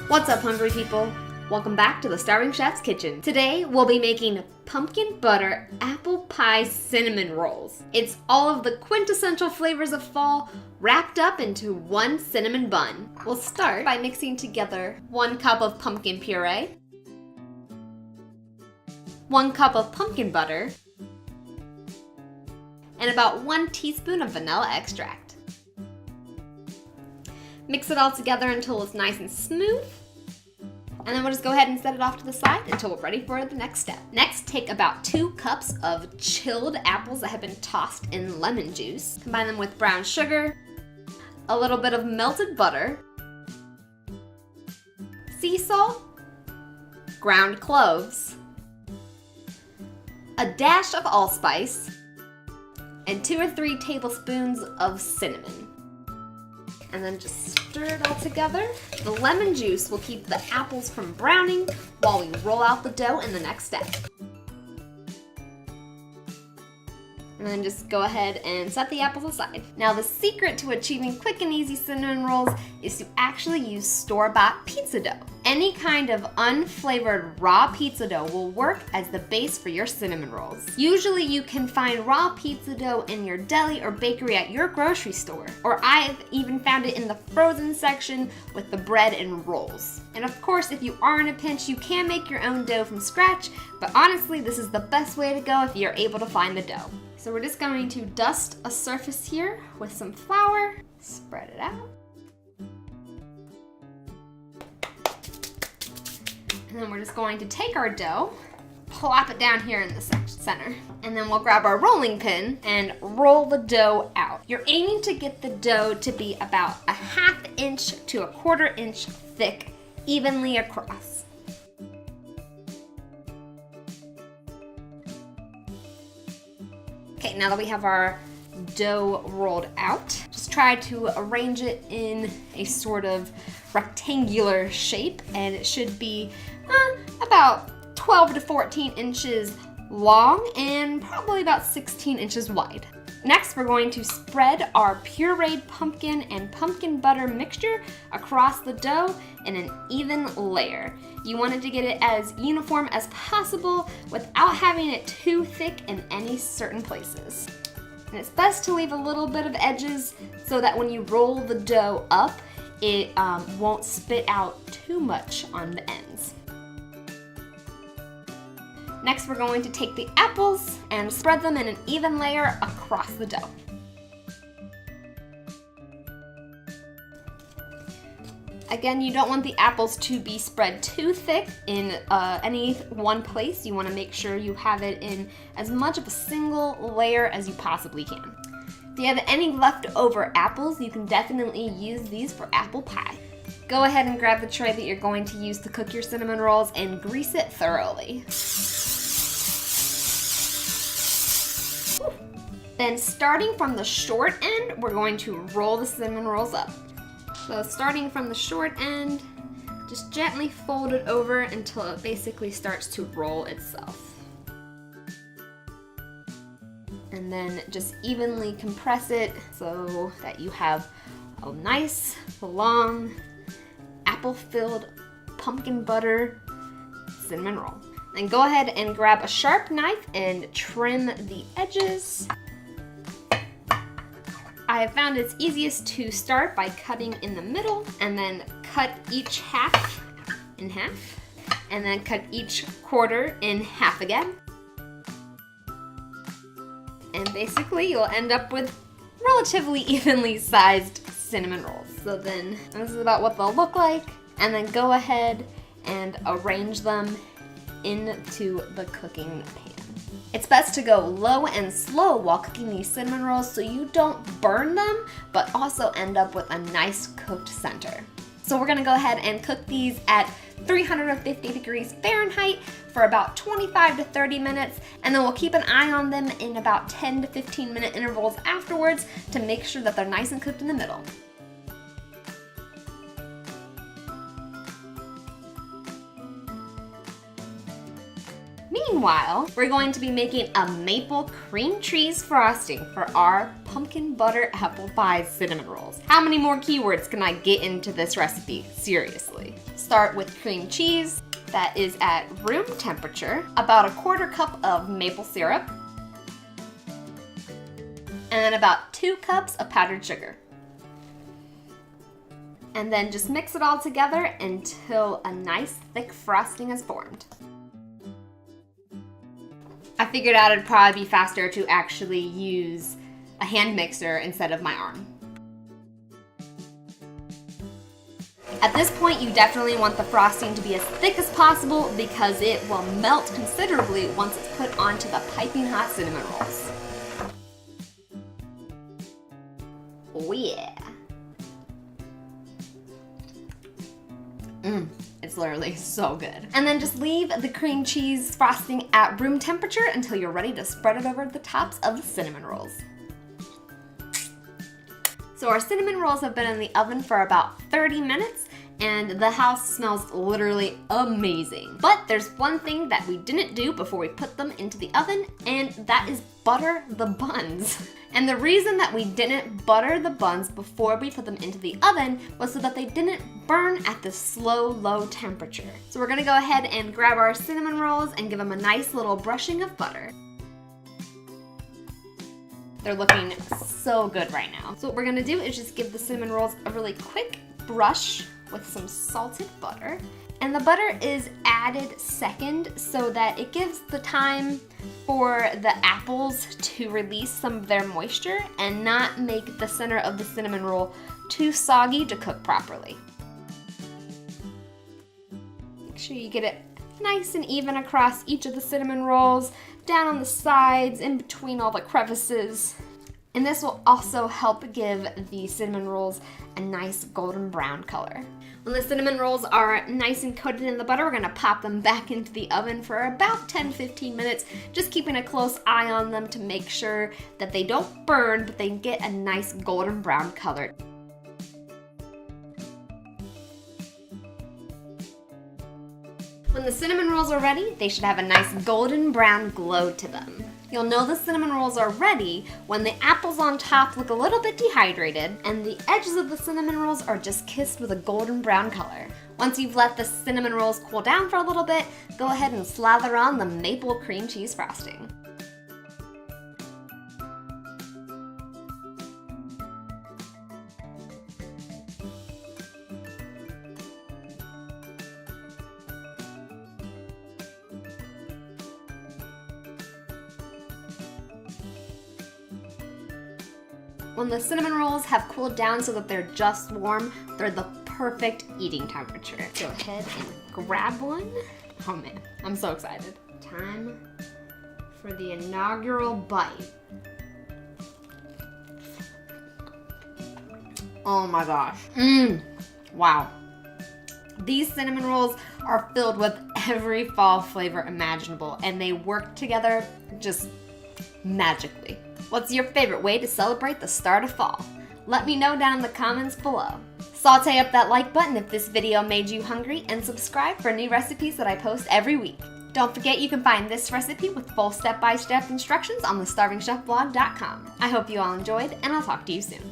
What's up, hungry people? Welcome back to the Starving Chef's Kitchen. Today, we'll be making pumpkin butter apple pie cinnamon rolls. It's all of the quintessential flavors of fall wrapped up into one cinnamon bun. We'll start by mixing together 1 cup of pumpkin puree, 1 cup of pumpkin butter, and about 1 teaspoon of vanilla extract. Mix it all together until it's nice and smooth. And then we'll just go ahead and set it off to the side until we're ready for the next step. Next, take about 2 cups of chilled apples that have been tossed in lemon juice. Combine them with brown sugar, a little bit of melted butter, sea salt, ground cloves, a dash of allspice, and 2 or 3 tablespoons of cinnamon. And then just stir it all together. The lemon juice will keep the apples from browning while we roll out the dough in the next step. And then just go ahead and set the apples aside. Now the secret to achieving quick and easy cinnamon rolls is to actually use store-bought pizza dough. Any kind of unflavored raw pizza dough will work as the base for your cinnamon rolls. Usually you can find raw pizza dough in your deli or bakery at your grocery store, or I've even found it in the frozen section with the bread and rolls. And of course, if you are in a pinch, you can make your own dough from scratch, but honestly, this is the best way to go if you're able to find the dough. So we're just going to dust a surface here with some flour, spread it out. And then we're just going to take our dough, plop it down here in the center. And then we'll grab our rolling pin and roll the dough out. You're aiming to get the dough to be about a 1/2 inch to a 1/4 inch thick, evenly across. Okay, now that we have our dough rolled out, just try to arrange it in a sort of rectangular shape, and it should be about 12 to 14 inches long and probably about 16 inches wide. Next, we're going to spread our pureed pumpkin and pumpkin butter mixture across the dough in an even layer. You wanted to get it as uniform as possible without having it too thick in any certain places. And it's best to leave a little bit of edges so that when you roll the dough up, it won't spit out too much on the ends. Next, we're going to take the apples and spread them in an even layer across the dough. Again, you don't want the apples to be spread too thick in any one place. You want to make sure you have it in as much of a single layer as you possibly can. If you have any leftover apples, you can definitely use these for apple pie. Go ahead and grab the tray that you're going to use to cook your cinnamon rolls and grease it thoroughly. Then starting from the short end, we're going to roll the cinnamon rolls up. So starting from the short end, just gently fold it over until it basically starts to roll itself. And then just evenly compress it so that you have a nice, long, apple-filled pumpkin butter cinnamon roll. Then go ahead and grab a sharp knife and trim the edges. I have found it's easiest to start by cutting in the middle and then cut each half in half, and then cut each quarter in half again. And basically you'll end up with relatively evenly sized cinnamon rolls. So then this is about what they'll look like, and then go ahead and arrange them into the cooking pan. It's best to go low and slow while cooking these cinnamon rolls so you don't burn them, but also end up with a nice cooked center. So we're gonna go ahead and cook these at 350 degrees Fahrenheit for about 25 to 30 minutes, and then we'll keep an eye on them in about 10 to 15 minute intervals afterwards to make sure that they're nice and cooked in the middle. Meanwhile, we're going to be making a maple cream cheese frosting for our pumpkin butter apple pie cinnamon rolls. How many more keywords can I get into this recipe? Seriously. start with cream cheese that is at room temperature, about 1/4 cup of maple syrup, and then about 2 cups of powdered sugar. And then just mix it all together until a nice thick frosting is formed. I figured out it'd probably be faster to actually use a hand mixer instead of my arm. At this point, you definitely want the frosting to be as thick as possible because it will melt considerably once it's put onto the piping hot cinnamon rolls. Oh yeah. It's literally so good. And then just leave the cream cheese frosting at room temperature until you're ready to spread it over the tops of the cinnamon rolls. So our cinnamon rolls have been in the oven for about 30 minutes and the house smells literally amazing. But there's one thing that we didn't do before we put them into the oven, and that is butter the buns. And the reason that we didn't butter the buns before we put them into the oven was so that they didn't burn at the slow, low temperature. So we're gonna go ahead and grab our cinnamon rolls and give them a nice little brushing of butter. They're looking so good right now. So what we're gonna do is just give the cinnamon rolls a really quick brush with some salted butter. And the butter is added second so that it gives the time for the apples to release some of their moisture and not make the center of the cinnamon roll too soggy to cook properly. Make sure you get it nice and even across each of the cinnamon rolls, down on the sides, in between all the crevices. And this will also help give the cinnamon rolls a nice golden brown color. When the cinnamon rolls are nice and coated in the butter, we're gonna pop them back into the oven for about 10-15 minutes, just keeping a close eye on them to make sure that they don't burn, but they get a nice golden brown color. When the cinnamon rolls are ready, they should have a nice golden brown glow to them. You'll know the cinnamon rolls are ready when the apples on top look a little bit dehydrated and the edges of the cinnamon rolls are just kissed with a golden brown color. Once you've let the cinnamon rolls cool down for a little bit, go ahead and slather on the maple cream cheese frosting. When the cinnamon rolls have cooled down so that they're just warm, they're the perfect eating temperature. Go ahead and grab one. Oh man, I'm so excited. Time for the inaugural bite. Oh my gosh. Wow. These cinnamon rolls are filled with every fall flavor imaginable, and they work together just magically. What's your favorite way to celebrate the start of fall? Let me know down in the comments below. Saute up that like button if this video made you hungry, and subscribe for new recipes that I post every week. Don't forget you can find this recipe with full step-by-step instructions on thestarvingchefblog.com. I hope you all enjoyed, and I'll talk to you soon.